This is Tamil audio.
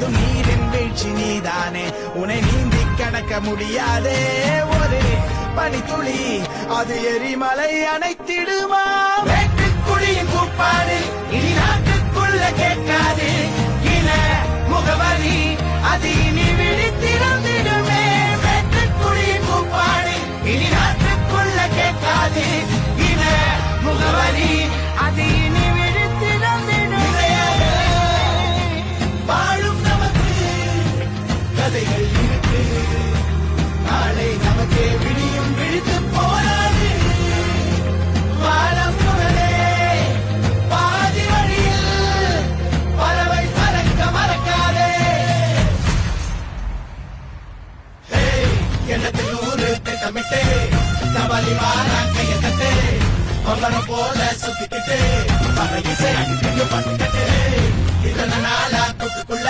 வந்ததும் நீரின் வீழ்ச்சி நீதானே, உன்னை நீந்தி கடக்க முடியாதே ஒரு பனித்துளி, அது எரிமலை அணைத்திடுமா? வேட்டுக்குழியின் கூப்பாடு இனி நாட்டுக்குள்ள கேட்காது, இன முகவரி அது இனி விழித்திருந்திடுமே. வேட்டுக்குழியின் கூப்பாடு இனி நாட்டுக்குள்ள கேட்காது, இன முகவரி அது இனி விழித்திருந்திடுமே. வாழும் நமக்கு கதைகள் இருக்கு, நாளை நமக்கே விடியும் விழித்து போராது. வானம் புகழே பாதி வழியில் பறவை பறக்க மறக்காதே. எண்ணத்தில் ஊரு திட்டமிட்டு கபாலி வாரா கைய தட்டு, பம்பரம் போல சுத்திக்கிட்டு பறவை பாட்டு கட்டு. இதனால கூட்டுக்குள்ள